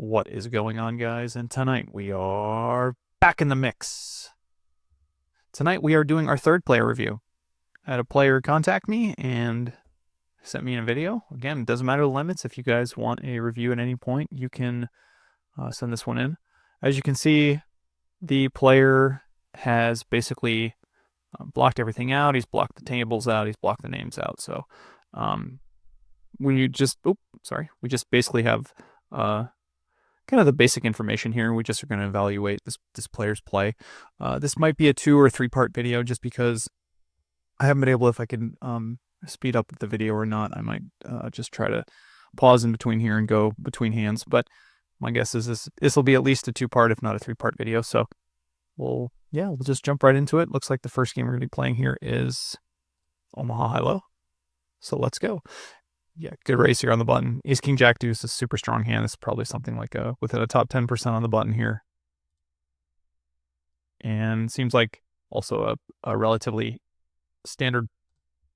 What is going on, guys? And tonight we are back in the mix. Tonight we are doing our third player review. I had a player contact me and sent me a video. Again, it doesn't matter the limits. If you guys want a review at any point, you can send this one in. As you can see, the player has basically blocked everything out. He's blocked the tables out. He's blocked the names out. So we just basically have kind of the basic information here. We just are going to evaluate this player's play. This might be a 2 or 3-part video just because I haven't been able, if I can speed up the video or not, I might just try to pause in between here and go between hands. But my guess is this will be at least a 2-part, if not a 3-part video. So we'll just jump right into it. Looks like the first game we're going to be playing here is Omaha High-Low. So let's go. Yeah, good race here on the button. Ace, King, Jack, Deuce is a super strong hand. This is probably something like within a top 10% on the button here. And seems like also a relatively standard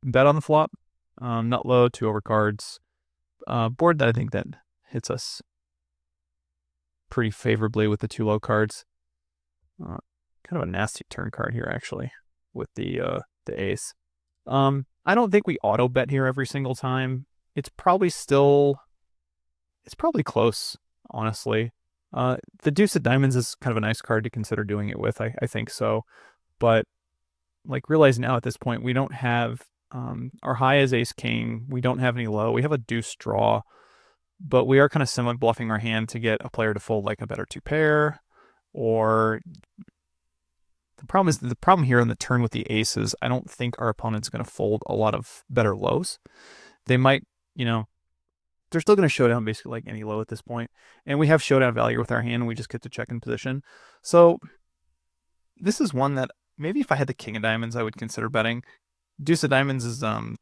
bet on the flop. Nut low, 2 overcards. Board that I think that hits us pretty favorably with the 2 low cards. Kind of a nasty turn card here, actually, with the ace. I don't think we auto bet here every single time. It's probably close, honestly. The deuce of diamonds is kind of a nice card to consider doing it with, I think so. But like realize now at this point, we don't have, our high is ace king. We don't have any low. We have a deuce draw, but we are kind of semi-bluffing our hand to get a player to fold like a better 2 pair. Or the problem here on the turn with the aces, I don't think our opponent's going to fold a lot of better lows. They might, they're still going to showdown basically like any low at this point. And we have showdown value with our hand, and we just get to check in position. So this is one that maybe if I had the king of diamonds, I would consider betting. Deuce of diamonds is, I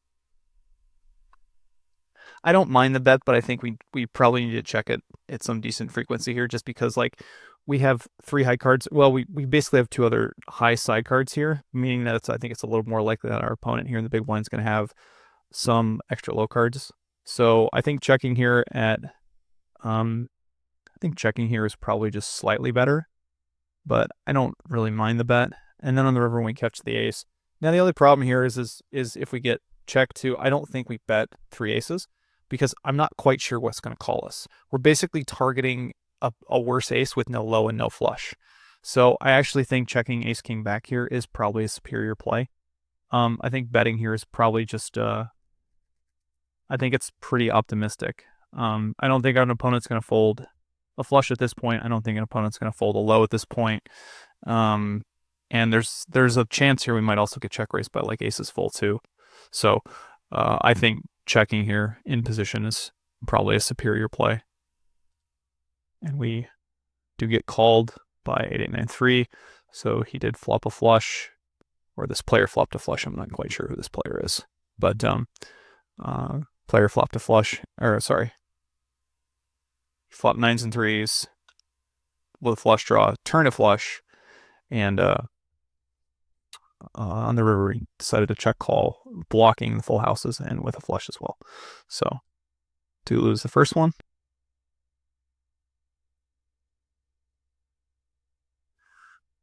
don't mind the bet, but I think we probably need to check it at some decent frequency here, just because like we have 3 high cards. Well, we basically have 2 other high side cards here, meaning that I think it's a little more likely that our opponent here in the big blind is going to have some extra low cards. So I think checking here is probably just slightly better, but I don't really mind the bet. And then on the river, we catch the ace. Now the only problem here is if we get checked to, I don't think we bet 3 aces, because I'm not quite sure what's going to call us. We're basically targeting a worse ace with no low and no flush. So I actually think checking ace king back here is probably a superior play. I think betting here is probably just I think it's pretty optimistic. I don't think an opponent's going to fold a flush at this point. I don't think an opponent's going to fold a low at this point. And there's a chance here we might also get check raised by like aces full too. So I think checking here in position is probably a superior play. And we do get called by 8893. So he did flop a flush, or this player flopped a flush. I'm not quite sure who this player is, but player flopped a flush, or sorry, flop 9s and 3s with a flush draw, turn a flush, and on the river, he decided to check call, blocking the full houses and with a flush as well. So, to lose the first one.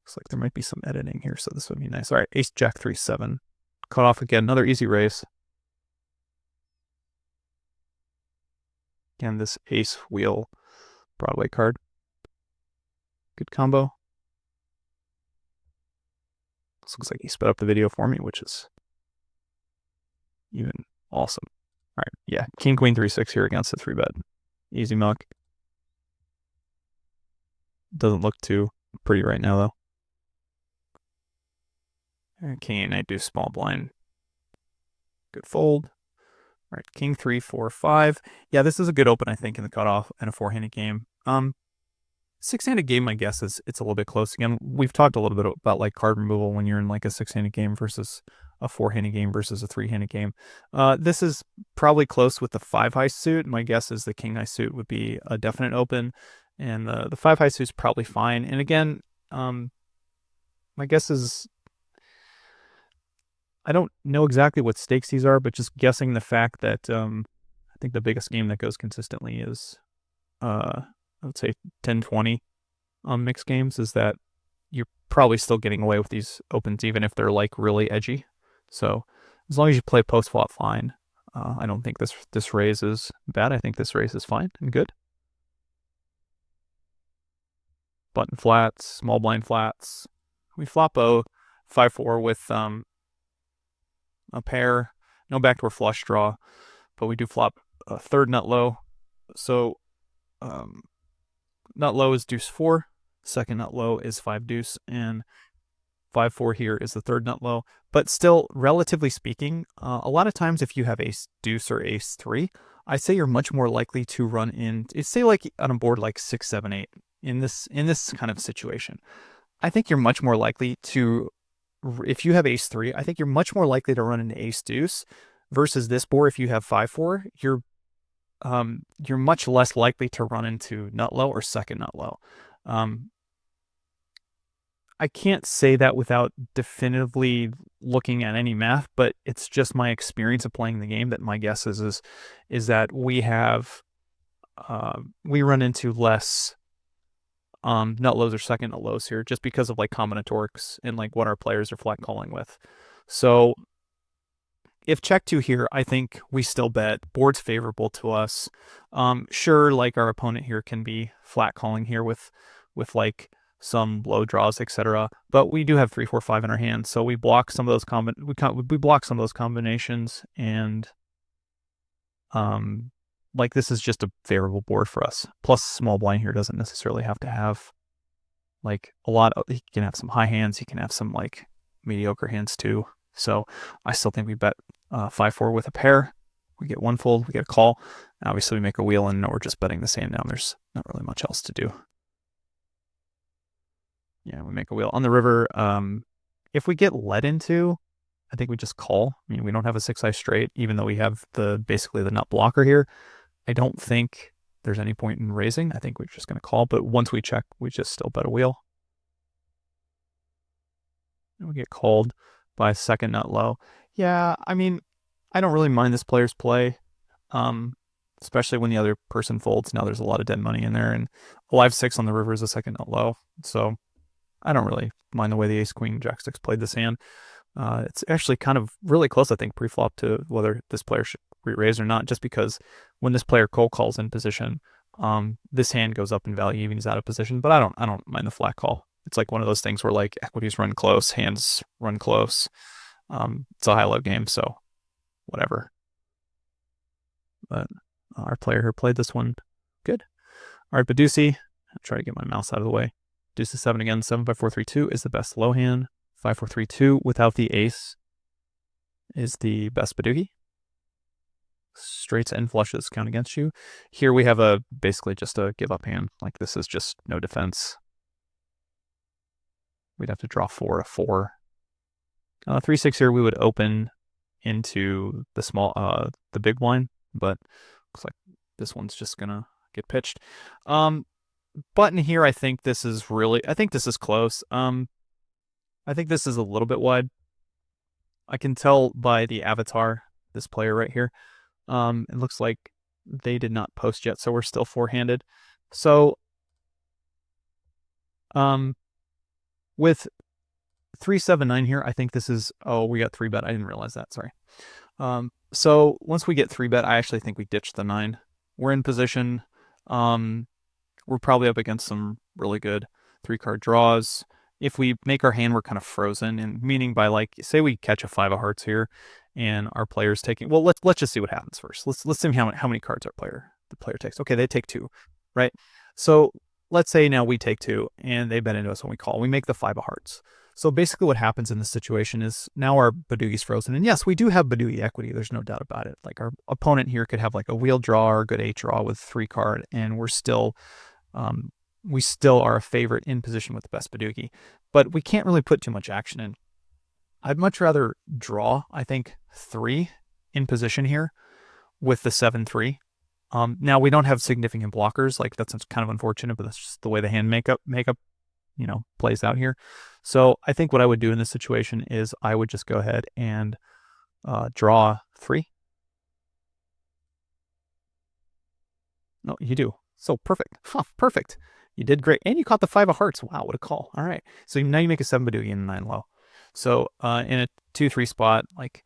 Looks like there might be some editing here, so this would be nice. All right, ace, jack, 3, 7. Cut off again, another easy raise. Again, this ace wheel Broadway card. Good combo. This looks like he sped up the video for me, which is even awesome. All right, yeah, king, queen, 3, 6 here against the 3-bet. Easy muck. Doesn't look too pretty right now, though. All right, king, 8, knight, deuce, small blind. Good fold. All right, king, 3, 4, 5. Yeah, this is a good open, I think, in the cutoff and a 4-handed game. 6-handed game, my guess is it's a little bit close. Again, we've talked a little bit about like card removal when you're in like a 6-handed game versus a 4-handed game versus a 3-handed game. This is probably close with the 5 high suit. My guess is the king high suit would be a definite open, and the 5 high suit is probably fine. And again, my guess is I don't know exactly what stakes these are, but just guessing the fact that I think the biggest game that goes consistently is I would say 10-20 on mixed games, is that you're probably still getting away with these opens, even if they're like really edgy. So as long as you play post flop fine, I don't think this raise is bad. I think this raise is fine and good. Button flats, small blind flats. We flop a 5-4 with a pair, no backdoor flush draw, but we do flop a third nut low. So nut low is deuce 4, second nut low is 5 deuce, and 5-4 here is the third nut low. But still, relatively speaking, a lot of times if you have ace deuce or ace 3, I say you're much more likely to run in, say like on a board like 6, 7, 8, in this kind of situation. I think you're much more likely to, if you have ace 3, I think you're much more likely to run into ace deuce versus this board. If you have 5-4, you're much less likely to run into nut low or second nut low. I can't say that without definitively looking at any math, but it's just my experience of playing the game that my guess is that we run into less nut lows or second nut lows here, just because of like combinatorics and like what our players are flat calling with. So if check 2 here, I think we still bet. Board's favorable to us. Sure, like our opponent here can be flat calling here with like some low draws, etc. But we do have 3, 4, 5 in our hand, so we block some of those we block some of those combinations, and like this is just a favorable board for us. Plus, small blind here doesn't necessarily have to have like a lot. He can have some high hands. He can have some like mediocre hands too. So I still think we bet 5-4 with a pair. We get one fold, we get a call. Obviously, we make a wheel, and we're just betting the same now. There's not really much else to do. Yeah, we make a wheel on the river. If we get led into, I think we just call. I mean, we don't have a 6-eye straight, even though we have basically the nut blocker here. I don't think there's any point in raising. I think we're just going to call. But once we check, we just still bet a wheel. And we get called by a second nut low. Yeah, I mean, I don't really mind this player's play, especially when the other person folds. Now there's a lot of dead money in there, and a live 6 on the river is a second nut low. So I don't really mind the way the ace, queen, jack 6 played this hand. It's actually kind of really close, I think, pre-flop to whether this player should re-raise or not, just because when this player cold calls in position, this hand goes up in value even he's out of position. But I don't mind the flat call. It's like one of those things where like equities run close, hands run close. It's a high-low game, so whatever. But our player here played this one good. All right, Badusi. I'll try to get my mouse out of the way. Deuce to 7 again. 7-5-4-3-2 is the best low hand. 5-4-3-2 without the ace is the best Badugi. Straights and flushes count against you. Here we have basically just a give up hand. Like this is just no defense. We'd have to draw 4-4. 3-6 here we would open into the big blind, but looks like this one's just gonna get pitched. Button here, I think this is close. I think this is a little bit wide. I can tell by the avatar, this player right here. It looks like they did not post yet, so we're still four-handed. So, with 3-7-9 here, I think this is, we got 3-bet. I didn't realize that, sorry. So once we get 3-bet, I actually think we ditch the 9. We're in position. We're probably up against some really good 3-card draws. If we make our hand, we're kind of frozen, and meaning by like, say we catch a 5 of hearts here, and our player's taking. Well, let's just see what happens first. Let's see how many cards the player takes. Okay, they take 2, right? So let's say now we take 2, and they bet into us when we call. We make the 5 of hearts. So basically, what happens in this situation is now our Badugi's frozen, and yes, we do have Badugi equity. There's no doubt about it. Like our opponent here could have like a wheel draw or a good 8 draw with 3 card, and we still are a favorite in position with the best Badugi, but we can't really put too much action in. I'd much rather draw, I think, 3 in position here with the 7-3. Now we don't have significant blockers, like that's kind of unfortunate, but that's just the way the hand makeup plays out here. So I think what I would do in this situation is I would just go ahead and draw 3. No, you do. So perfect. Huh, perfect. You did great. And you caught the 5 of hearts. Wow, what a call. All right. So now you make a 7 Badoogie and a 9 low. So in a 2-3 spot, like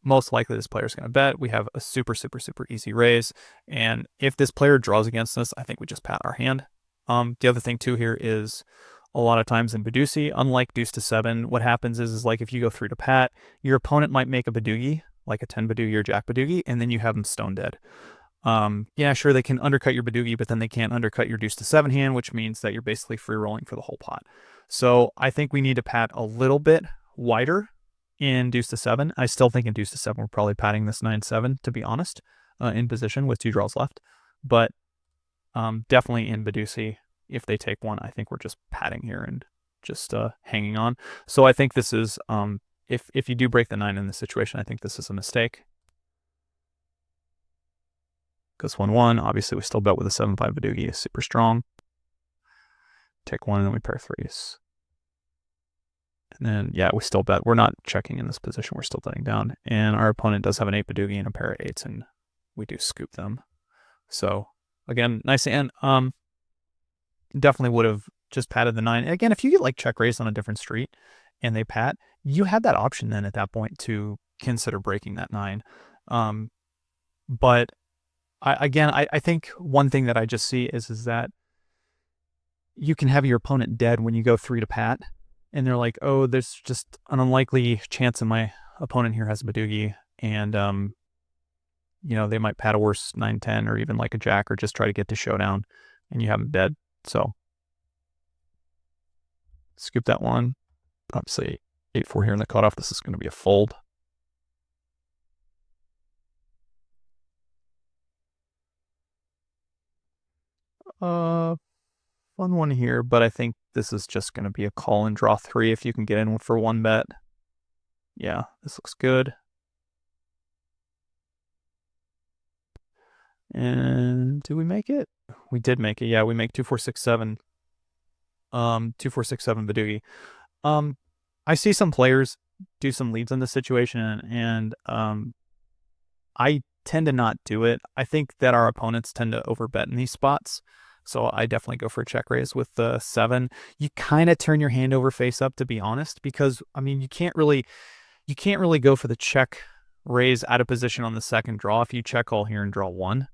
most likely this player is going to bet. We have a super, super, super easy raise. And if this player draws against us, I think we just pat our hand. The other thing too here is a lot of times in Badusi, unlike deuce to 7, what happens is like if you go through to pat, your opponent might make a Badoogie, like a 10 Badoogie or Jack Badoogie, and then you have them stone dead. Yeah, sure, they can undercut your Badoogie, but then they can't undercut your deuce to 7 hand, which means that you're basically free rolling for the whole pot. So I think we need to pat a little bit wider in deuce to 7. I still think in deuce to 7 we're probably patting this 9-7, to be honest, in position with 2 draws left. But definitely in Badusi, if they take one, I think we're just patting here and just hanging on. So I think this is, if you do break the 9 in this situation, I think this is a mistake. Goes 1-1. Obviously, we still bet with a 7-5 Badoogie. Is super strong. Take 1, and then we pair 3s. And then, yeah, we still bet. We're not checking in this position. We're still betting down. And our opponent does have an 8 Badoogie and a pair of 8s, and we do scoop them. So, again, nice hand. Definitely would have just patted the 9. Again, if you get like check raised on a different street and they pat, you have that option then at that point to consider breaking that 9. But I think one thing that I just see is that you can have your opponent dead when you go 3 to pat, and they're like, oh, there's just an unlikely chance that my opponent here has a Badoogie, and you know, they might pat a worse 9-10 or even like a Jack or just try to get to showdown, and you have them dead. So scoop that one. Obviously 8-4 here in the cutoff. This is going to be a fold. Fun one here, but I think this is just going to be a call and draw 3 if you can get in for 1 bet. Yeah, this looks good. And do we make it? We did make it. Yeah, we make 2-4-6-7. 2-4-6-7 Badoogie. I see some players do some leads in this situation, and I tend to not do it. I think that our opponents tend to overbet in these spots. So I definitely go for a check raise with the 7. You kind of turn your hand over face up, to be honest, because I mean you can't really go for the check raise out of position on the second draw if you check call here and draw 1.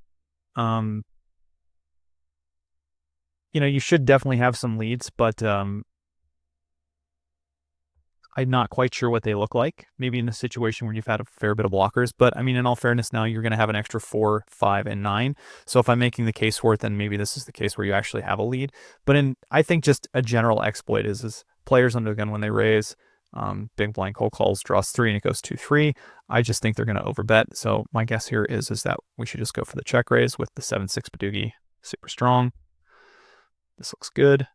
You know, you should definitely have some leads, but I'm not quite sure what they look like. Maybe in a situation where you've had a fair bit of blockers, but I mean, in all fairness, now you're going to have an extra 4, 5, and 9. So if I'm making the case for it, then maybe this is the case where you actually have a lead. But I think just a general exploit is players under the gun when they raise, big blind cold calls, draws 3, and it goes 2-3. I just think they're going to overbet. So my guess here is that we should just go for the check raise with the 7-6 Badoogie, super strong. This looks good.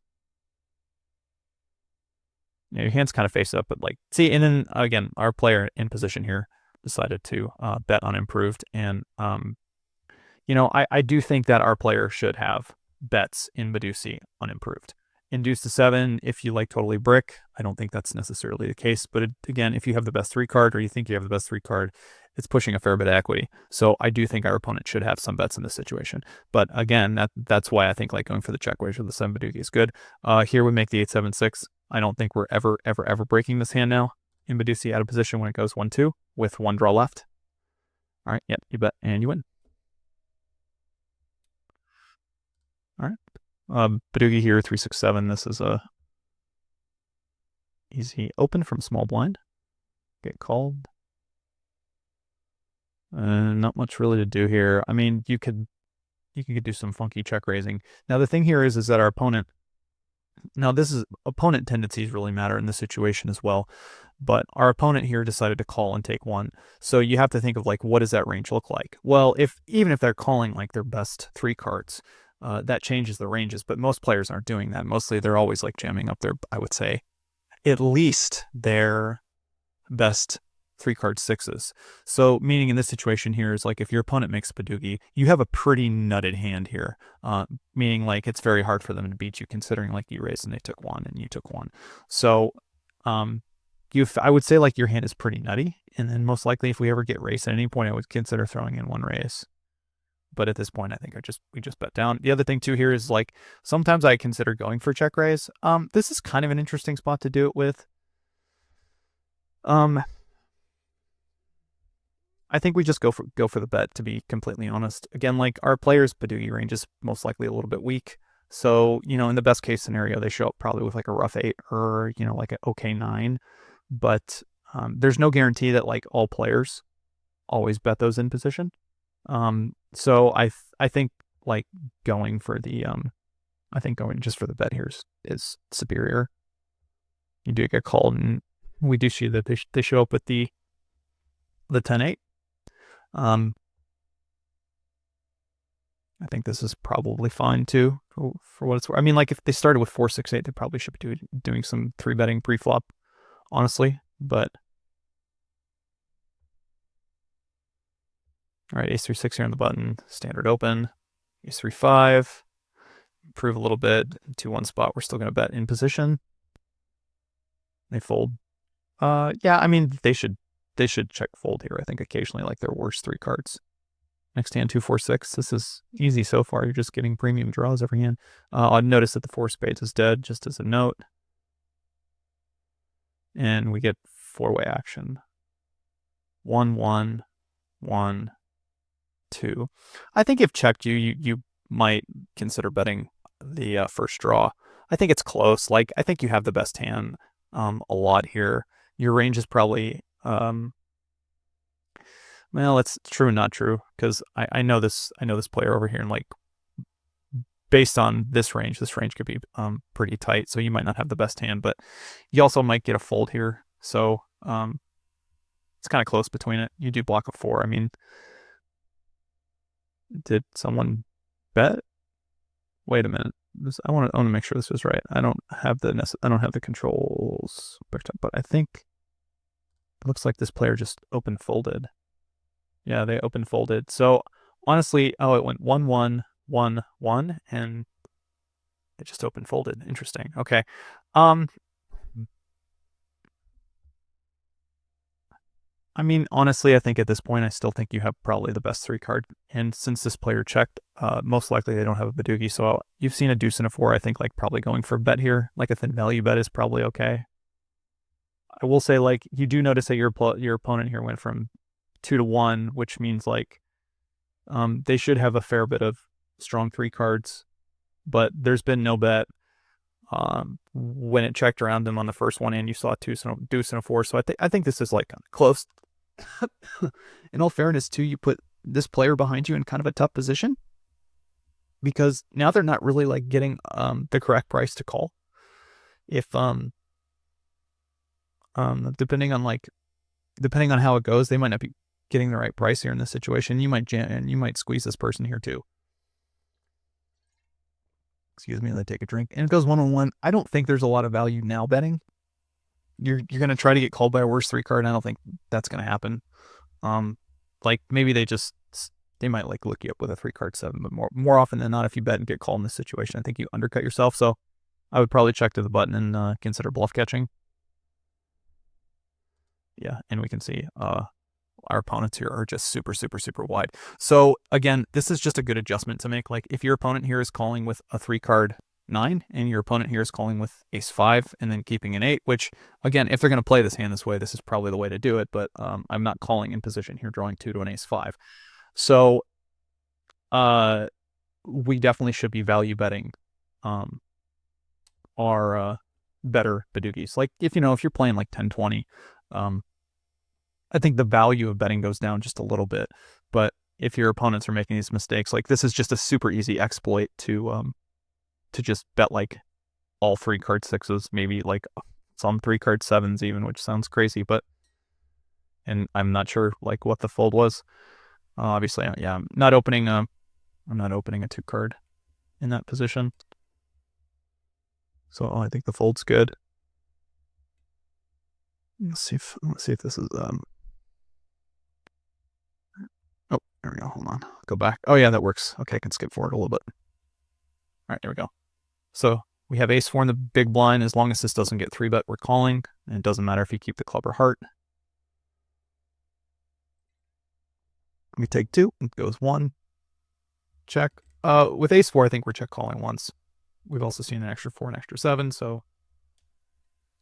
Yeah, your hand's kind of face up, but like, see, and then again, our player in position here decided to bet unimproved. And, you know, I do think that our player should have bets in Badusi unimproved. In deuce to 7, if you like totally brick, I don't think that's necessarily the case. But again, if you have the best 3 card or you think you have the best 3 card, it's pushing a fair bit of equity. So I do think our opponent should have some bets in this situation. But again, that's why I think like going for the check raise with the 7 Badoogie is good. Here we make the 8-7-6. I don't think we're ever breaking this hand now in Badusi out of position when it goes 1-2 with 1 draw left. All right, yep, you bet and you win. All right, Badoogie here, 3-6-7. This is a easy open from small blind. Get called. Not much really to do here. I mean, you could do some funky check raising. Now the thing here is that our opponent. Now, opponent tendencies really matter in this situation as well, but our opponent here decided to call and take 1. So you have to think of like, what does that range look like? Well, even if they're calling like their best 3 cards, that changes the ranges, but most players aren't doing that. Mostly they're always like jamming up their, I would say, at least their best 3 card 6s. So meaning in this situation here is like if your opponent makes Badoogie, you have a pretty nutted hand here. Meaning like it's very hard for them to beat you considering like you raised and they took 1 and you took 1. So I would say like your hand is pretty nutty. And then most likely if we ever get raised at any point, I would consider throwing in 1 raise. But at this point, I think we just bet down. The other thing too here is like sometimes I consider going for check raise. This is kind of an interesting spot to do it with. I think we just go for the bet, to be completely honest. Again, like our players' Badugi range is most likely a little bit weak. So, you know, in the best case scenario, they show up probably with like a rough 8 or, you know, like an okay 9. But there's no guarantee that like all players always bet those in position. So I think like going for the I think going just for the bet here is superior. You do get called, and we do see that they show up with the 10-8. I think this is probably fine too for what it's worth. I mean, like if they started with 4-6-8, they probably should be doing some 3-betting pre-flop, honestly. But all right, ace-3-6 here on the button, standard open, ace-3-5, improve a little bit, 2-1 spot. We're still going to bet in position. They fold. Yeah, I mean they should check fold here. I think occasionally like their worst 3 cards. Next hand 2-4-6. This is easy so far. You're just getting premium draws every hand. I'd notice that the 4 spades is dead, just as a note. And we get 4-way action. 1-1, 1, 2. I think if checked you might consider betting the first draw. I think it's close. Like I think you have the best hand a lot here. Your range is probably well, it's true and not true, because I know this player over here, and like based on this range could be pretty tight. So you might not have the best hand, but you also might get a fold here. So it's kind of close between it. You do block a 4. I mean, did someone bet? Wait a minute. I want to make sure this is right. I don't have the controls picked up, but I think it looks like this player just open folded. Yeah, they open folded. So honestly, oh, it went 1-1, 1-1, and it just open folded. Interesting. Okay. I mean, honestly, I think at this point, I still think you have probably the best 3 card. And since this player checked, most likely they don't have a Badugi. So you've seen a deuce and a 4. I think like probably going for a bet here, like a thin value bet, is probably okay. I will say, like, you do notice that your opponent here went from 2-1, which means like they should have a fair bit of strong 3 cards, but there's been no bet. When it checked around them on the first one, and you saw deuce and a 4. So I think this is like close. In all fairness, too, you put this player behind you in kind of a tough position, because now they're not really like getting the correct price to call. If depending on how it goes, they might not be getting the right price here in this situation. You might squeeze this person here too. Excuse me, they take a drink, and it goes 1-on-1. I don't think there's a lot of value now betting. You're gonna try to get called by a worse 3 card. I don't think that's gonna happen. Like maybe they might like look you up with a 3 card 7, but more often than not, if you bet and get called in this situation, I think you undercut yourself. So I would probably check to the button and consider bluff catching. Yeah, and we can see our opponents here are just super, super, super wide. So again, this is just a good adjustment to make. Like if your opponent here is calling with a 3 card 9, and your opponent here is calling with ace-5 and then keeping an 8, which again, if they're going to play this hand this way, this is probably the way to do it. But I'm not calling in position here, drawing 2 to an ace-5. So we definitely should be value betting our better Badugis. Like if you're playing like 10-20, I think the value of betting goes down just a little bit. But if your opponents are making these mistakes, like this is just a super easy exploit to just bet like all 3 card 6s, maybe like some 3 card 7s even, which sounds crazy, and I'm not sure like what the fold was. Obviously, yeah, I'm not opening a 2 card in that position. So I think the fold's good. Let's see if this is oh, there we go. Hold on. Go back. Oh yeah, that works. Okay, I can skip forward a little bit. All right, there we go. So we have ace-4 in the big blind. As long as this doesn't get 3-bet, we're calling. And it doesn't matter if you keep the club or heart. We take 2. It goes 1. check. With ace 4, I think we're check calling once. We've also seen an extra 4 and extra 7, so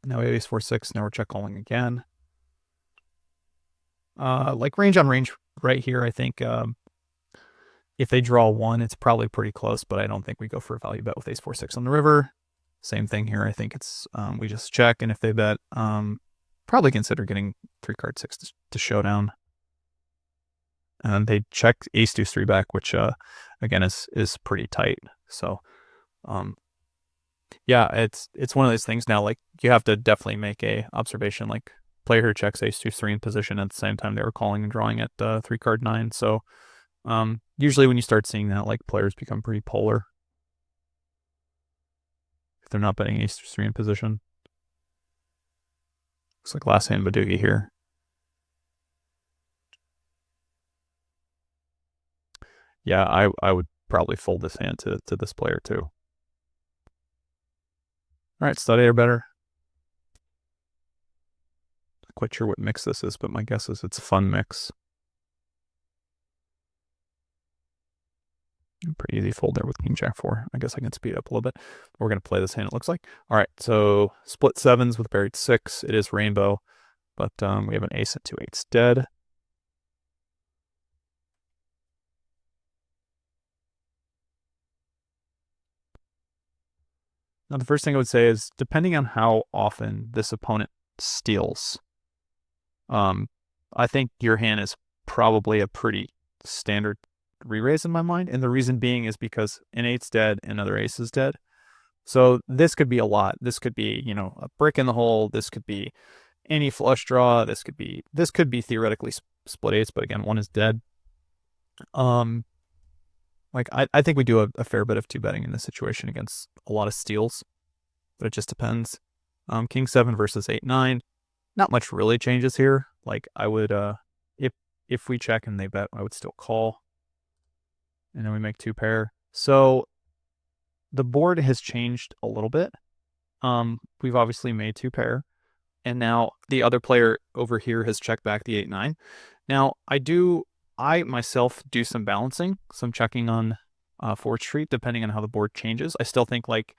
now we have ace 4, 6. Now we're check calling again. Like range on range right here, I think if they draw 1, it's probably pretty close, but I don't think we go for a value bet with ace 4, 6 on the river. Same thing here. I think it's we just check, and if they bet, probably consider getting 3 card 6 to showdown. And they check ace deuce 3 back, which again is pretty tight. So yeah, it's one of those things now. Like you have to definitely make a observation. Like player who checks ace deuce 3 in position at the same time they were calling and drawing at 3 card 9. So usually when you start seeing that, like players become pretty polar if they're not betting ace deuce 3 in position. Looks like last hand Badoogie here. Yeah, I would probably fold this hand to this player too. All right, study or better. Not quite sure what mix this is, but my guess is it's a fun mix. Pretty easy fold there with king jack 4. I guess I can speed up a little bit. We're going to play this hand, it looks like. All right, so split 7s with buried 6. It is rainbow, but we have an ace and 2 8s dead. Now, the first thing I would say is, depending on how often this opponent steals, I think your hand is probably a pretty standard re-raise in my mind. And the reason being is because an 8's dead, another ace is dead. So this could be a lot. This could be, you know, a brick in the hole. This could be any flush draw. This could be theoretically split 8s, but again, 1 is dead. Like I think we do a fair bit of 2 betting in this situation against a lot of steals, but it just depends. King 7 versus 8 9. Not much really changes here. Like I would if we check and they bet, I would still call. And then we make 2 pair. So the board has changed a little bit. We've obviously made 2 pair, and now the other player over here has checked back the 8 9. Now I myself do some balancing, some checking on 4th Street, depending on how the board changes. I still think like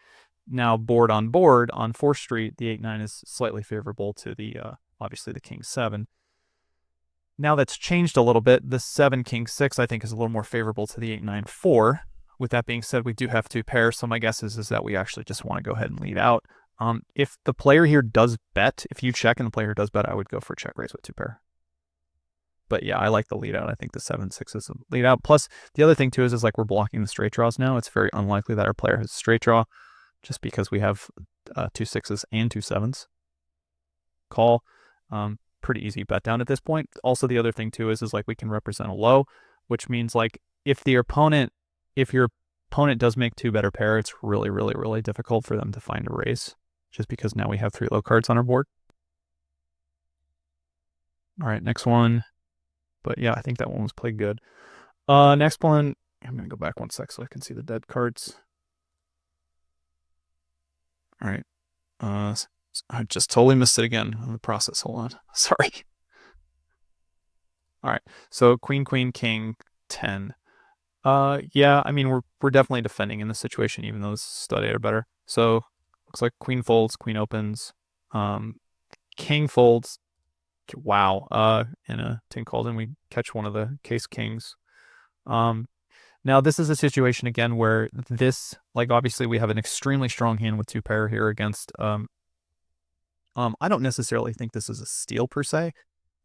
now board on 4th Street, the 8 9 is slightly favorable to the obviously the king 7. Now that's changed a little bit. The 7 king 6 I think is a little more favorable to the 8 9 4. With that being said, we do have 2 pairs, so my guess is that we actually just want to go ahead and lead out. If the player here does bet, if you check and the player does bet, I would go for check raise with 2 pair. But yeah, I like the lead out. I think the 7 6 is a lead out. Plus, the other thing too is like we're blocking the straight draws now. It's very unlikely that our player has a straight draw, just because we have 2 6s and 2 7s. Call. Pretty easy bet down at this point. Also, the other thing too is like we can represent a low, which means like if your opponent does make 2 better pair, it's really, really, really difficult for them to find a raise, just because now we have 3 low cards on our board. All right, next one. But yeah, I think that one was played good. Next one, I'm going to go back 1 sec so I can see the dead cards. All right. I just totally missed it again on the process. Hold on. Sorry. All right. So queen, queen, king, 10. Yeah, I mean, we're definitely defending in this situation, even though this stud 8 are better. So looks like queen folds, queen opens, king folds. Wow. And a 10 calls, and we catch one of the case kings. Now this is a situation again where this, like obviously we have an extremely strong hand with 2 pair here against I don't necessarily think this is a steal per se,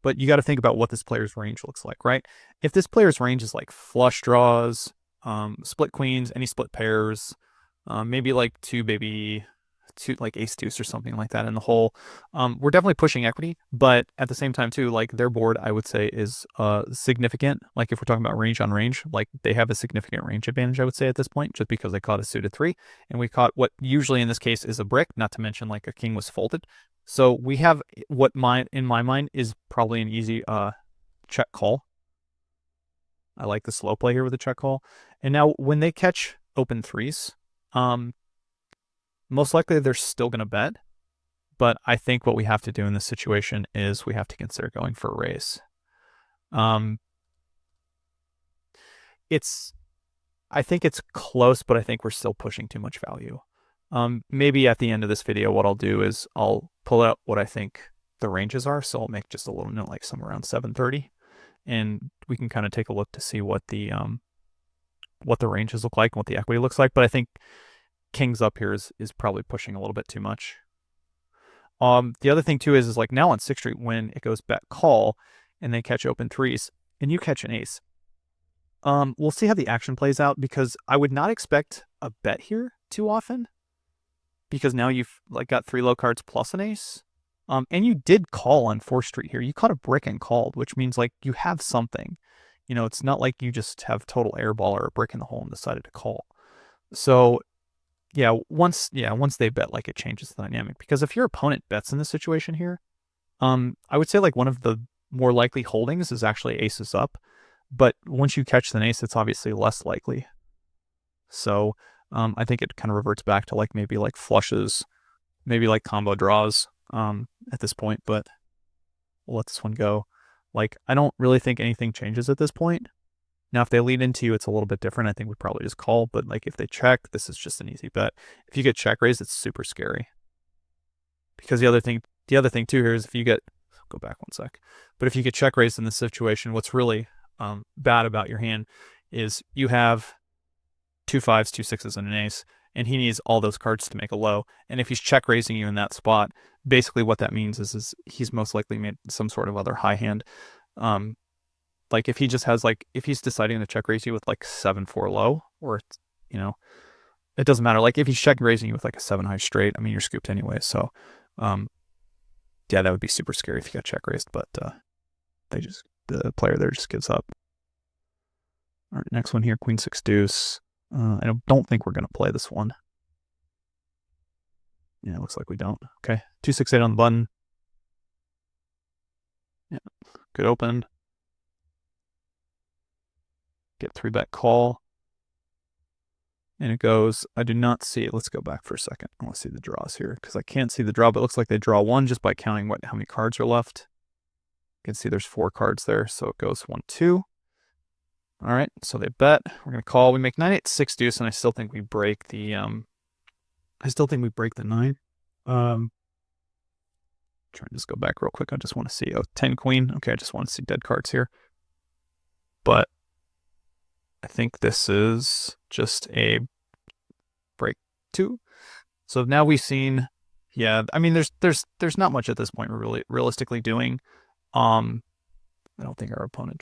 but you got to think about what this player's range looks like, right? If this player's range is like flush draws, split queens, any split pairs, maybe like two like ace deuce or something like that in the hole, we're definitely pushing equity, but at the same time too, like their board I would say is significant. Like if we're talking about range on range, like they have a significant range advantage, I would say at this point, just because they caught a suited 3 and we caught what usually in this case is a brick, not to mention like a king was folded. So we have what in my mind is probably an easy check call. I like the slow play here with the check call. And now when they catch open 3s, most likely they're still going to bet, but I think what we have to do in this situation is we have to consider going for a raise. I think it's close, but I think we're still pushing too much value. Maybe at the end of this video, what I'll do is I'll pull out what I think the ranges are. So I'll make just a little note, like somewhere around 730, and we can kind of take a look to see what the ranges look like and what the equity looks like. But I think kings up here is probably pushing a little bit too much. The other thing too is like now on 6th Street, when it goes bet call and they catch open threes and you catch an ace, we'll see how the action plays out, because I would not expect a bet here too often, because now you've like got 3 low cards plus an ace. And you did call on 4th Street here. You caught a brick and called, which means like you have something. You know, it's not like you just have total airball or a brick in the hole and decided to call. So yeah, once they bet, like it changes the dynamic. Because if your opponent bets in this situation here, I would say like one of the more likely holdings is actually aces up. But once you catch the ace, it's obviously less likely. So I think it kind of reverts back to like maybe like flushes, maybe like combo draws at this point, but we'll let this one go. Like, I don't really think anything changes at this point. Now, if they lead into you, it's a little bit different. I think we probably just call, but like if they check, this is just an easy bet. If you get check raised, it's super scary. Because the other thing too here is if you get, go back one sec, but if you get check raised in this situation, what's really bad about your hand is you have 2 5s, 2 6s, and an ace, and he needs all those cards to make a low. And if he's check raising you in that spot, basically what that means is he's most likely made some sort of other high hand. Like if he just has like, if he's deciding to check raise you with like 7-4 low, or you know, it doesn't matter. Like if he's check raising you with like a 7 high straight, I mean, you're scooped anyway. So, yeah, that would be super scary if you got check raised, but the player there just gives up. All right, next one here, Queen 6 deuce. I don't think we're going to play this one. Yeah, it looks like we don't. Okay, 2 6 8 on the button. Yeah, good open. Get 3-bet call. And it goes, I do not see it. Let's go back for a second. I want to see the draws here, because I can't see the draw, but it looks like they draw 1 just by counting how many cards are left. You can see there's 4 cards there, so it goes 1 2. All right, so they bet. We're gonna call. We make 9 8 6 deuce, and I still think we break the 9. Trying to just go back real quick. I just want to see 10 queen. Okay, I just want to see dead cards here. But I think this is just a break 2. So now we've seen, yeah, I mean there's not much at this point we're really realistically doing. I don't think our opponent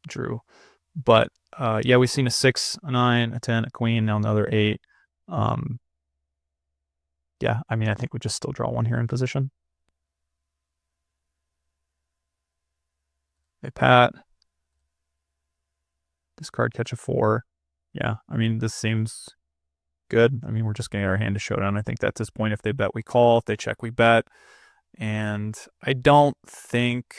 drew. But yeah, we've seen a 6, a 9, a 10, a queen, now another 8. Yeah, I mean, I think we just still draw 1 here in position. They pat. Discard, catch a 4. Yeah, I mean, this seems good. I mean, we're just getting our hand to showdown. I think that's this point. If they bet, we call. If they check, we bet. And I don't think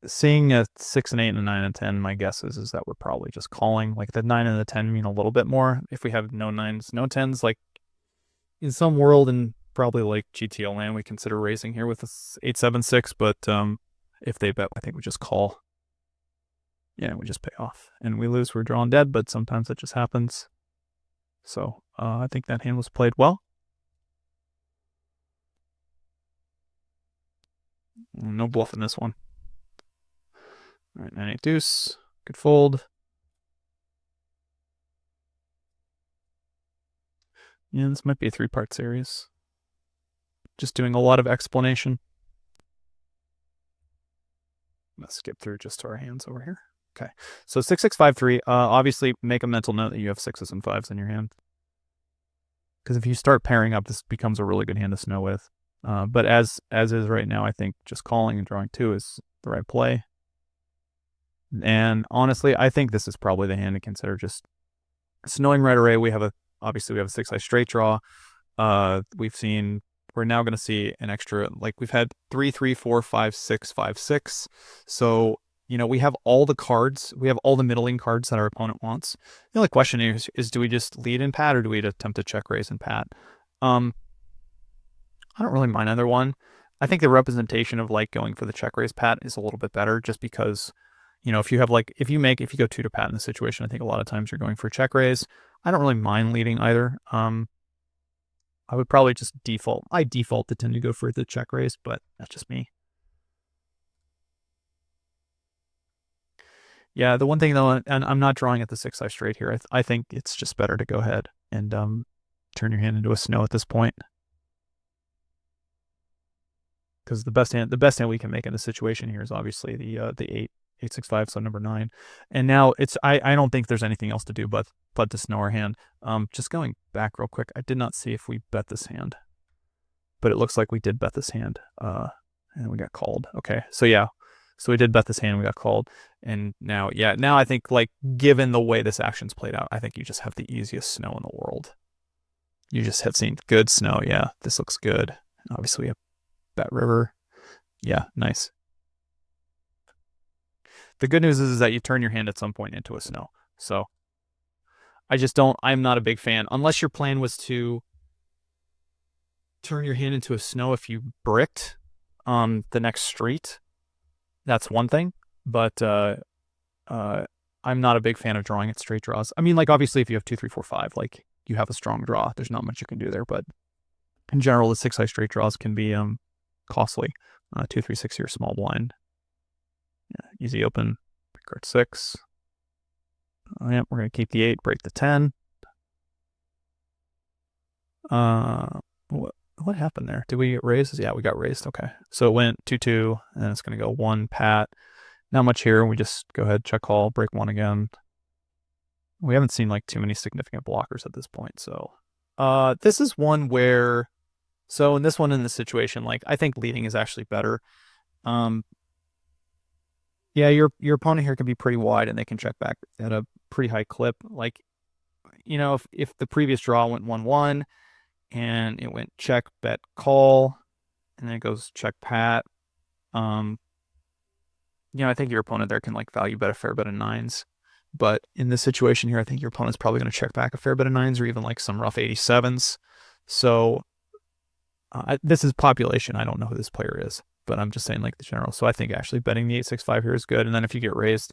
seeing a 6 and 8 and a 9 and 10, my guess is that we're probably just calling. Like the 9 and the 10 mean a little bit more. If we have no 9s, no 10s, like in some world and probably like GTO land, we consider raising here with a 8-7-6. But if they bet, I think we just call. Yeah, we just pay off. And we lose, we're drawing dead, but sometimes that just happens. So I think that hand was played well. No bluff in this one. All right, 9 8 deuce. Good fold. Yeah, this might be a 3-part series. Just doing a lot of explanation. Let's skip through just to our hands over here. Okay, so 6 6 5 3. Obviously, make a mental note that you have 6s and 5s in your hand, because if you start pairing up, this becomes a really good hand to snow with. But as is right now, I think just calling and drawing 2 is the right play. And honestly, I think this is probably the hand to consider just snowing right away. Obviously we have a 6 high straight draw. We're now going to see an extra, like we've had 3 3 4 5 6 5 6. So, you know, we have all the cards. We have all the middling cards that our opponent wants. The only question is do we just lead in pat, or do we attempt to check raise in pat? I don't really mind either one. I think the representation of like going for the check raise pat is a little bit better, just because, You know, if you have like, if you go two to pat in the situation, I think a lot of times you're going for a check raise. I don't really mind leading either. I would probably just default. I default to tend to go for the check raise, but that's just me. Yeah, the one thing though, and I'm not drawing at the 6-5 straight here. I think it's just better to go ahead and turn your hand into a snow at this point. Because the best hand we can make in this situation here is obviously the 8-6-5, so number 9. And now it's I don't think there's anything else to do but to snow our hand. Just going back real quick, I did not see if we bet this hand, but it looks like we did bet this hand. And we got called. Okay, so yeah, so we did bet this hand, we got called, and now I think like given the way this action's played out, I think you just have the easiest snow in the world. You just have seen good snow. Yeah, this looks good. Obviously, we have Bet river. Yeah, nice. The good news is that you turn your hand at some point into a snow. So I'm not a big fan. Unless your plan was to turn your hand into a snow if you bricked on the next street. That's one thing. But I'm not a big fan of drawing at straight draws. I mean, like obviously if you have 2, 3, 4, 5, like you have a strong draw. There's not much you can do there. But in general, the 6-high straight draws can be costly. 2, 3, 6 here, small blind. Yeah, easy open. Card 6. Oh, yeah, we're gonna keep the 8, break the 10. What happened there? Did we get raised? Yeah, we got raised. Okay, so it went 2-2, and it's gonna go 1 pat. Not much here. We just go ahead, check call, break 1 again. We haven't seen like too many significant blockers at this point. So, this is one where. So in this one, in this situation, like I think leading is actually better. Yeah, your opponent here can be pretty wide, and they can check back at a pretty high clip. Like, you know, if the previous draw went 1-1, and it went check, bet, call, and then it goes check, pat. You know, I think your opponent there can like value bet a fair bit of 9s. But in this situation here, I think your opponent's probably going to check back a fair bit of 9s or even like some rough 87s. So this is population. I don't know who this player is, but I'm just saying like the general. So I think actually betting the 8-6-5 here is good. And then if you get raised,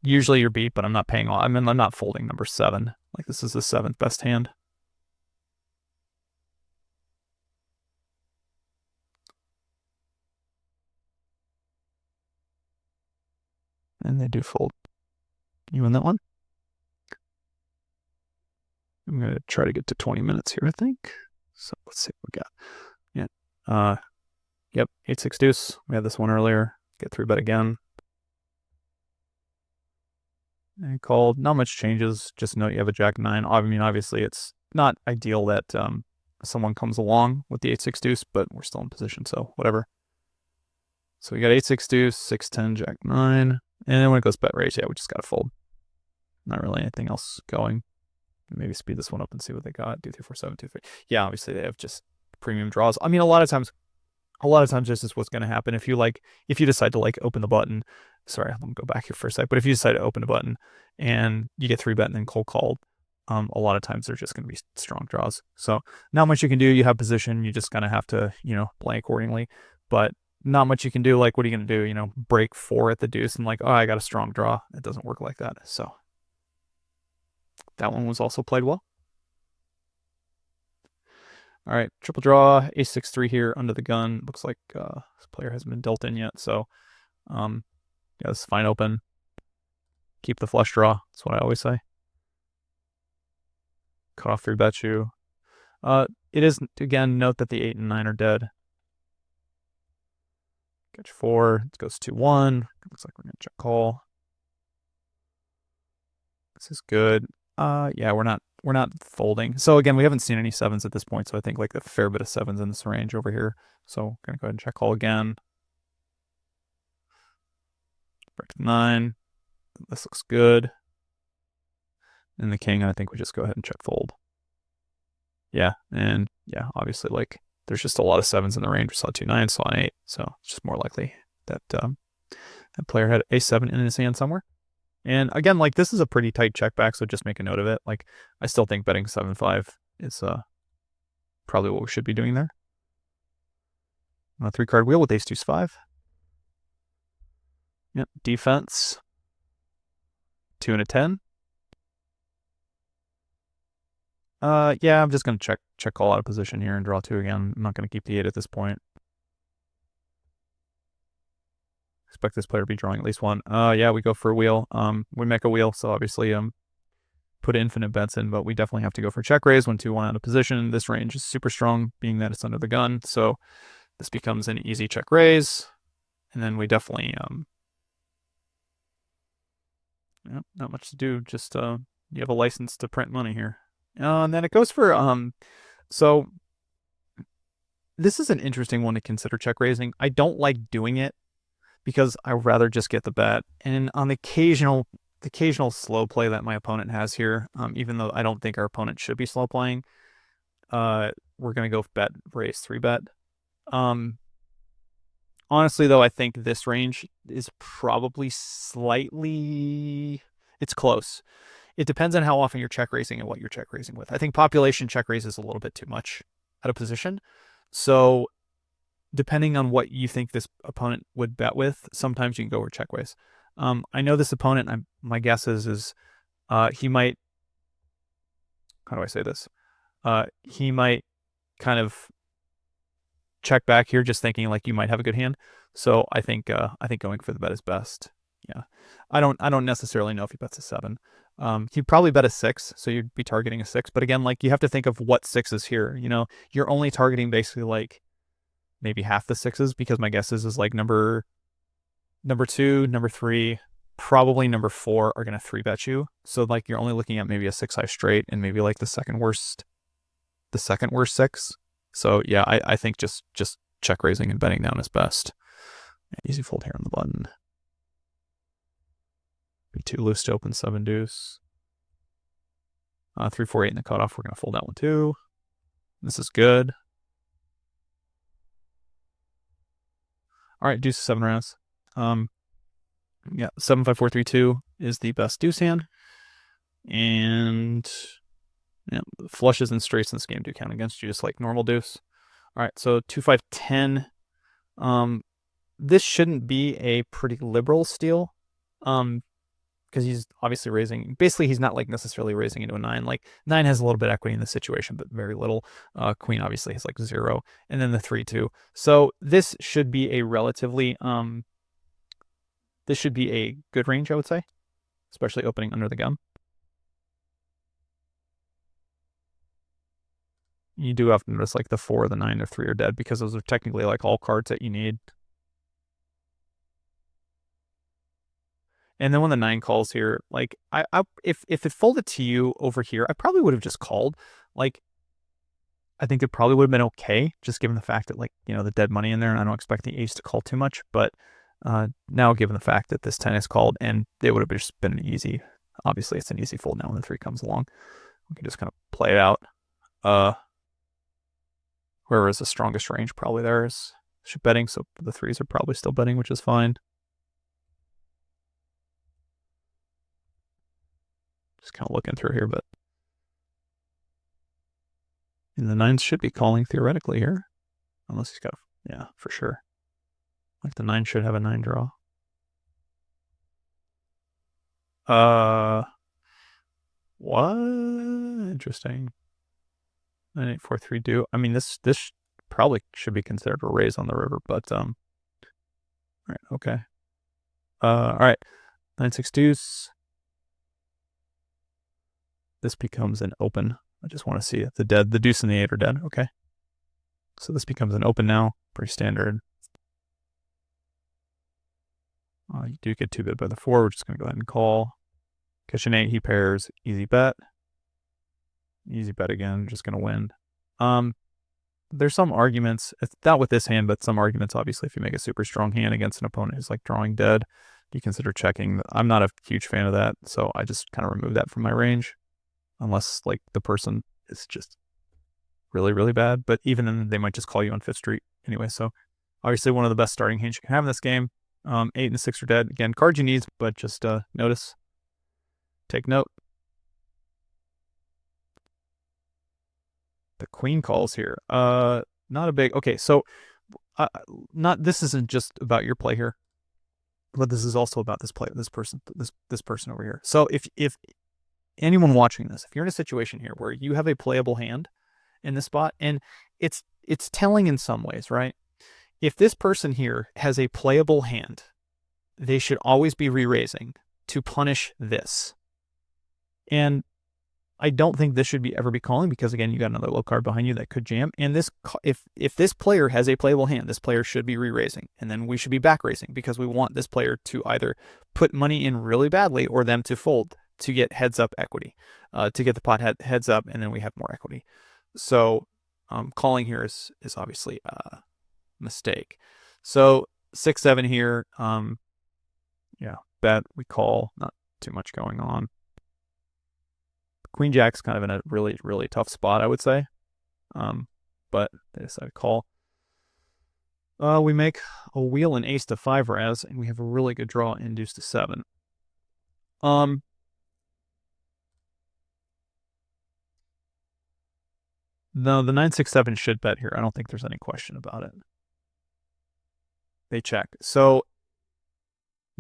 usually you're beat, but I'm not paying all. I mean, I'm not folding number 7. Like this is the 7th best hand. And they do fold. You win that one? I'm going to try to get to 20 minutes here, I think. So let's see what we got. Yeah. Yep. 8-6 deuce. We had this one earlier. Get 3 bet again. And called. Not much changes. Just note you have a jack 9. I mean, obviously it's not ideal that someone comes along with the 8-6 deuce, but we're still in position, so whatever. So we got 8-6 deuce, 6-10, jack 9. And then when it goes bet raise, yeah, we just got to fold. Not really anything else going. Maybe speed this one up and see what they got. 2, 3, 4, 7, 2, 3. Yeah, obviously they have just premium draws. I mean, a lot of times this is what's going to happen. If you decide to like open the button, sorry, I'm going to go back here for a sec, but if you decide to open a button and you get 3 bet and then cold called, a lot of times there's just going to be strong draws. So not much you can do. You have position. You just kind of have to, play accordingly. But not much you can do. Like, what are you going to do? Break 4 at the deuce and like, oh, I got a strong draw. It doesn't work like that. So that one was also played well. All right, triple draw, ace-6-3 here under the gun. Looks like this player hasn't been dealt in yet, so yeah, this is fine open. Keep the flush draw. That's what I always say. Cut off 3 bet you. It is, again, note that the 8 and 9 are dead. Catch 4. It goes 2-1. Looks like we're going to check call. This is good. Yeah, we're not folding. So again, we haven't seen any 7s at this point, so I think like a fair bit of 7s in this range over here. So gonna go ahead and check call again. Break 9. This looks good. And the king, I think we just go ahead and check fold. Yeah, and yeah, obviously like there's just a lot of 7s in the range. We saw 2 9s, saw an 8, so it's just more likely that that player had a7 in his hand somewhere. And again, like this is a pretty tight check back, so just make a note of it. Like I still think betting 7-5 is probably what we should be doing there. On a 3-card wheel with ace-deuce-5. Yep. Defense. 2 and a 10. Yeah, I'm just gonna check call out of position here and draw 2 again. I'm not gonna keep the 8 at this point. Expect this player to be drawing at least 1. Yeah, we go for a wheel. We make a wheel, so obviously put infinite bets in, but we definitely have to go for check raise when 2-1 out of position. This range is super strong, being that it's under the gun, so this becomes an easy check raise, and then we definitely yeah, not much to do. Just you have a license to print money here, and then it goes for so this is an interesting one to consider check raising. I don't like doing it because I'd rather just get the bet. And on the occasional slow play that my opponent has here, even though I don't think our opponent should be slow playing, we're gonna go bet raise 3-bet. Honestly, though, I think this range is probably it's close. It depends on how often you're check raising and what you're check raising with. I think population check raise is a little bit too much out of position. So depending on what you think this opponent would bet with, sometimes you can go over check raise. I know this opponent, my guess is he might, how do I say this? He might kind of check back here, just thinking like you might have a good hand. So I think going for the bet is best. Yeah, I don't necessarily know if he bets a 7. He'd probably bet a 6, so you'd be targeting a 6. But again, like you have to think of what 6 is here. You know, you're only targeting basically like maybe half the 6s, because my guess is like number 2, number 3, probably number 4 are gonna 3-bet you. So like you're only looking at maybe a 6 high straight and maybe like the second worst 6. So yeah, I think just check raising and betting down is best. Easy fold here on the button. Be too loose to open 7 deuce. 3, 4, 8 in the cutoff. We're gonna fold that one too. This is good. All right, deuce 7 rounds. Yeah, 7, 5, 4, 3, 2 is the best deuce hand, and yeah, flushes and straights in this game do count against you, just like normal deuce. All right, so 2, 5, 10. This shouldn't be a pretty liberal steal, because he's obviously raising. Basically, he's not like necessarily raising into a 9. Like 9 has a little bit of equity in the situation, but very little. Queen obviously has like 0, and then the 3, 2. So this should be a relatively this should be a good range, I would say, especially opening under the gun. You do have to notice like the 4, the 9, or 3 are dead, because those are technically like all cards that you need. And then when the 9 calls here, like if it folded to you over here, I probably would have just called. Like I think it probably would have been okay, just given the fact that like, you know, the dead money in there, and I don't expect the ace to call too much. But now, given the fact that this 10 is called, and it would have just been an easy, obviously it's an easy fold now when the 3 comes along. We can just kind of play it out. Whoever is the strongest range, probably theirs should betting, so the 3s are probably still betting, which is fine. Just kind of looking through here, but and the 9s should be calling theoretically here, unless he's got, yeah, for sure. Like the 9 should have a 9 draw. What? Interesting. 9, 8, 4, 3 do. I mean, this probably should be considered a raise on the river, but all right, okay. All right, 9, 6 deuce. This becomes an open. I just want to see it. The deuce and the 8 are dead. Okay. So this becomes an open now. Pretty standard. You do get 2-bit by the 4. We're just going to go ahead and call. Catch an 8, he pairs. Easy bet. Easy bet again. Just going to win. There's some arguments. It's not with this hand, but some arguments, obviously, if you make a super strong hand against an opponent who's like drawing dead, you consider checking. I'm not a huge fan of that, so I just kind of remove that from my range. Unless like the person is just really, really bad. But even then, they might just call you on 5th Street anyway. So obviously one of the best starting hands you can have in this game. 8 and 6 are dead. Again, cards you need, but just notice. Take note. The queen calls here. Not a big. Okay, so this isn't just about your play here. but this is also about this player, this person over here. So if anyone watching this, if you're in a situation here where you have a playable hand in this spot, and it's telling in some ways, right? If this person here has a playable hand, they should always be re-raising to punish this. And I don't think this should ever be calling, because again, you got another low card behind you that could jam. And this, if this player has a playable hand, this player should be re-raising, and then we should be back raising, because we want this player to either put money in really badly or them to fold to get heads up equity, to get the pot heads up, and then we have more equity. So calling here is obviously a mistake. So 6-7 here. Yeah, bet, we call, not too much going on. Queen Jack's kind of in a really, really tough spot, I would say. But they decide to call. We make a wheel and ace to 5 res, and we have a really good draw in deuce to 7. No, the 9-6-7 should bet here. I don't think there's any question about it. They check. So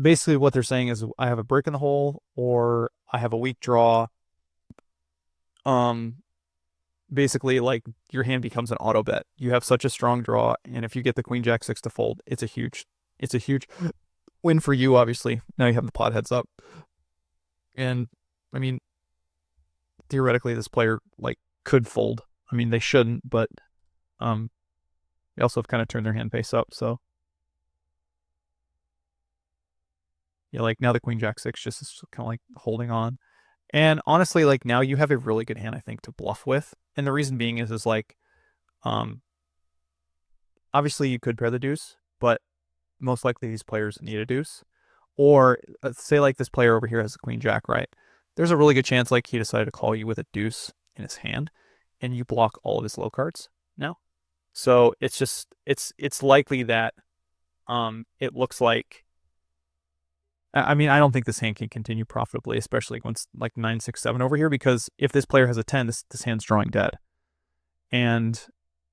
basically what they're saying is I have a brick in the hole, or I have a weak draw. Basically, like, your hand becomes an auto bet. You have such a strong draw, and if you get the Queen Jack 6 to fold, it's a huge win for you, obviously. Now you have the pot heads up. And I mean, theoretically this player like could fold. I mean, they shouldn't, but they also have kind of turned their hand face up, so yeah, like now the Queen Jack 6 just is kind of like holding on. And honestly, like, now you have a really good hand, I think, to bluff with. And the reason being is like, obviously you could pair the deuce, but most likely these players need a deuce. Or say like this player over here has the Queen Jack, right? There's a really good chance like he decided to call you with a deuce in his hand, and you block all of his low cards now. So it's just, it's likely that it looks like, I mean, I don't think this hand can continue profitably, especially once like 9-6-7 over here, because if this player has a 10, this hand's drawing dead. And,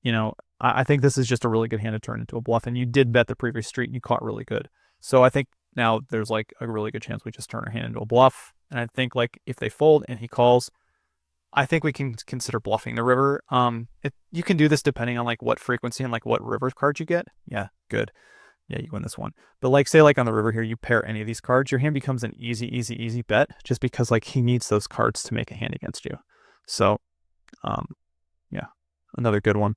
you know, I think this is just a really good hand to turn into a bluff. And you did bet the previous street and you caught really good. So I think now there's like a really good chance we just turn our hand into a bluff. And I think like if they fold and he calls, I think we can consider bluffing the river. You can do this depending on like what frequency and like what river card you get. Yeah, good. Yeah, you win this one. But like, say like on the river here, you pair any of these cards, your hand becomes an easy bet, just because like he needs those cards to make a hand against you. So, yeah, another good one.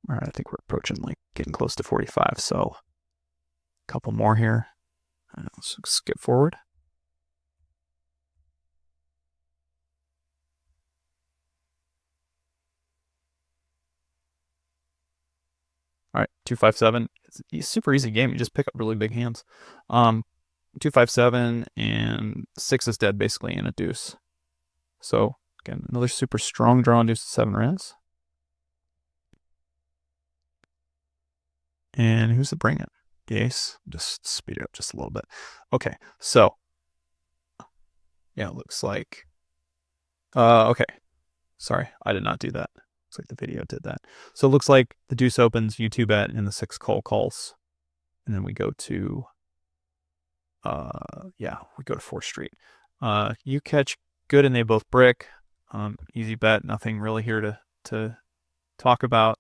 All right, I think we're approaching like getting close to 45. So a couple more here. Let's skip forward. All right, 2-5-7. It's a super easy game. You just pick up really big hands. 2-5-7 and 6 is dead basically in a deuce. So again, another super strong draw on deuce to 7 res. And who's to bring it? The ace. Just speed it up just a little bit. Okay, so yeah, it looks like. Okay, sorry, I did not do that. Looks like the video did that. So it looks like the deuce opens, you 2-bet, and the 6 call calls. And then we go to, yeah, we go to 4th street. You catch good and they both brick. Easy bet, nothing really here to talk about.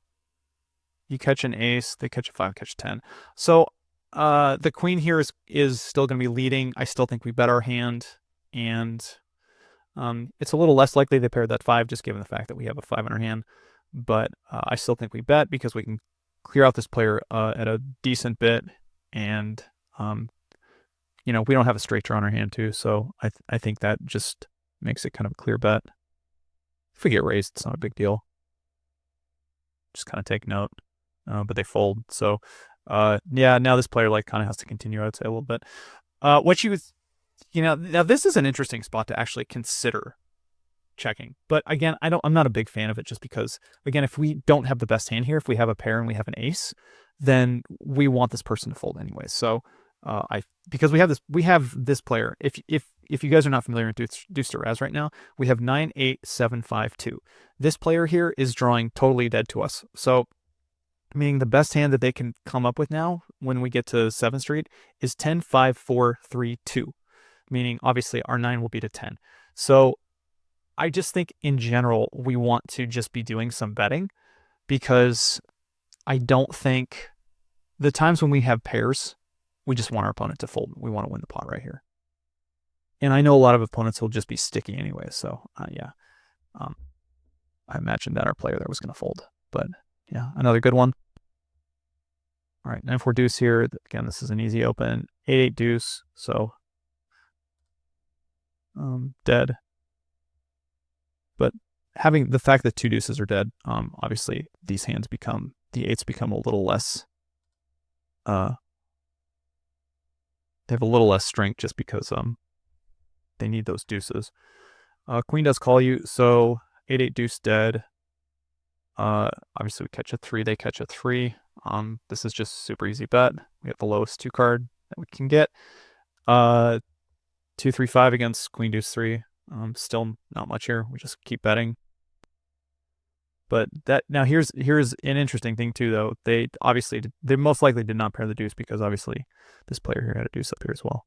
You catch an ace, they catch a 5, catch 10. So the queen here is still going to be leading. I still think we bet our hand, and it's a little less likely they paired that 5, just given the fact that we have a 5 in our hand. But I still think we bet, because we can clear out this player at a decent bit, and you know, we don't have a straight draw in our hand too, so I think that just makes it kind of a clear bet. If we get raised, it's not a big deal. Just kind of take note, but they fold. So yeah, now this player like kind of has to continue, I'd say, a little bit. You know, now this is an interesting spot to actually consider checking. But again, I'm not a big fan of it, just because, again, if we don't have the best hand here, if we have a pair and we have an ace, then we want this person to fold anyway. So because we have this player. If you guys are not familiar with deuce to res right now, we have 9, 8, 7, 5, 2. This player here is drawing totally dead to us. So meaning the best hand that they can come up with now when we get to 7th Street is 10, 5, 4, 3, 2, meaning obviously our 9 will be to 10. So I just think in general, we want to just be doing some betting because I don't think the times when we have pairs, we just want our opponent to fold. We want to win the pot right here. And I know a lot of opponents will just be sticky anyway. So yeah, I imagined that our player there was going to fold. But yeah, another good one. All right, 9-4 deuce here. Again, this is an easy open. 8-8 deuce. So dead. But having the fact that 2 deuces are dead, obviously these hands become, the 8s become a little less, they have a little less strength just because they need those deuces. Queen does call you, so 8-8 deuce dead. Obviously we catch a 3, they catch a 3. This is just super easy bet. We have the lowest 2 card that we can get. 2-3-5 against Queen Deuce 3. Still not much here. We just keep betting. But that now here's an interesting thing too, though. They most likely did not pair the deuce because obviously this player here had a deuce up here as well.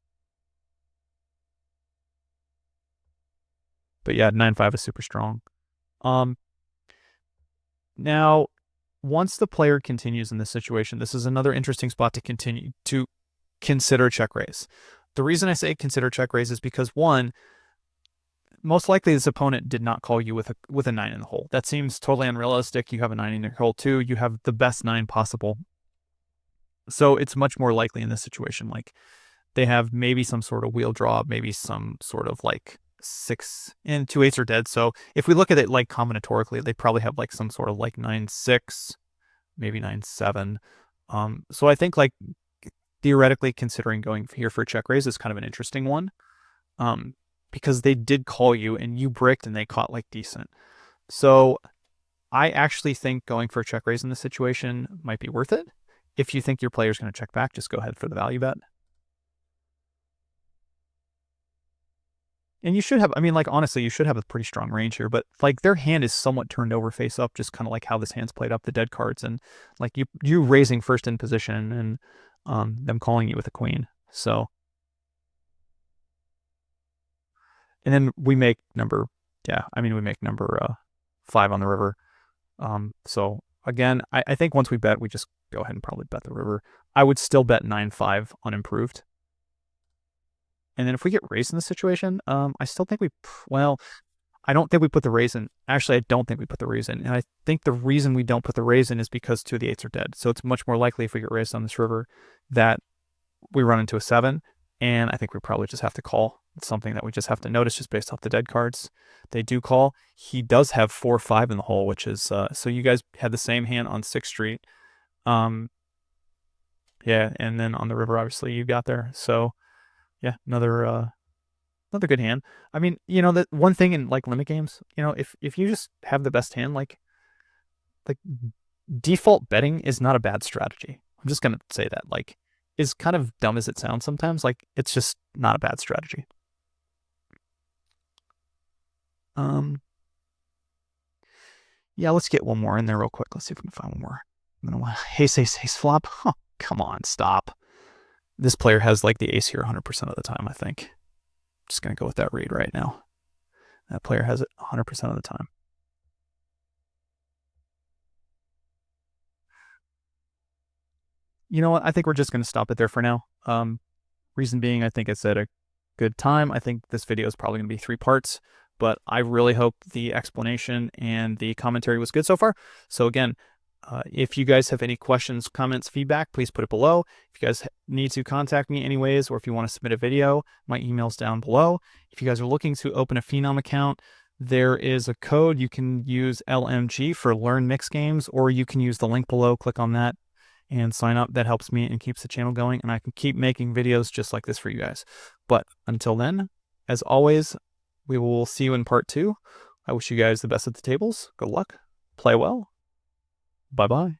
But yeah, 9-5 is super strong. Now, once the player continues in this situation, this is another interesting spot to continue to consider check raise. The reason I say consider check raise is because, one, most likely this opponent did not call you with a 9 in the hole. That seems totally unrealistic. You have a 9 in your hole too. You have the best 9 possible. So it's much more likely in this situation, like they have maybe some sort of wheel draw, maybe some sort of like 6 and 2 8s are dead. So if we look at it like combinatorically, they probably have like some sort of like 9-6, maybe 9-7. So I think like theoretically considering going here for a check raise is kind of an interesting one. Because they did call you and you bricked and they caught like decent. So I actually think going for a check raise in this situation might be worth it. If you think your player's going to check back, just go ahead for the value bet. And you should have, I mean, like, honestly, you should have a pretty strong range here, but like their hand is somewhat turned over face up, just kind of like how this hand's played up, the dead cards, and like you raising first in position and them calling you with a queen. So, and then we make number 5 on the river. So again, I think once we bet, we just go ahead and probably bet the river. I would still bet 9-5 unimproved. And then if we get raised in this situation, I still think I don't think we put the raise in. Actually, I don't think we put the raise in. And I think the reason we don't put the raise in is because 2 of the 8s are dead. So it's much more likely if we get raised on this river that we run into a 7. And I think we probably just have to call. It's something that we just have to notice just based off the dead cards. They do call. He does have 4-5 in the hole, which is, so you guys had the same hand on 6th Street. Yeah, and then on the river, obviously, you got there. So, yeah, another good hand. I mean, you know, the one thing in like limit games, you know, if you just have the best hand, like default betting is not a bad strategy. I'm just gonna say that, like, as kind of dumb as it sounds sometimes, like it's just not a bad strategy. Yeah, let's get one more in there real quick. Let's see if we can find one more. I'm gonna want ace, ace, ace flop. Huh, come on, stop. This player has like the ace here 100% of the time, I think. Just going to go with that read right now. That player has it 100% of the time. You know what? I think we're just going to stop it there for now. Reason being, I think it's at a good time. I think this video is probably going to be 3 parts, but I really hope the explanation and the commentary was good so far. So again, if you guys have any questions, comments, feedback, please put it below. If you guys need to contact me anyways, or if you want to submit a video, my email's down below. If you guys are looking to open a Phenom account, there is a code. You can use LMG for Learn Mix Games, or you can use the link below, click on that, and sign up. That helps me and keeps the channel going, and I can keep making videos just like this for you guys. But until then, as always, we will see you in part 2. I wish you guys the best at the tables. Good luck. Play well. Bye-bye.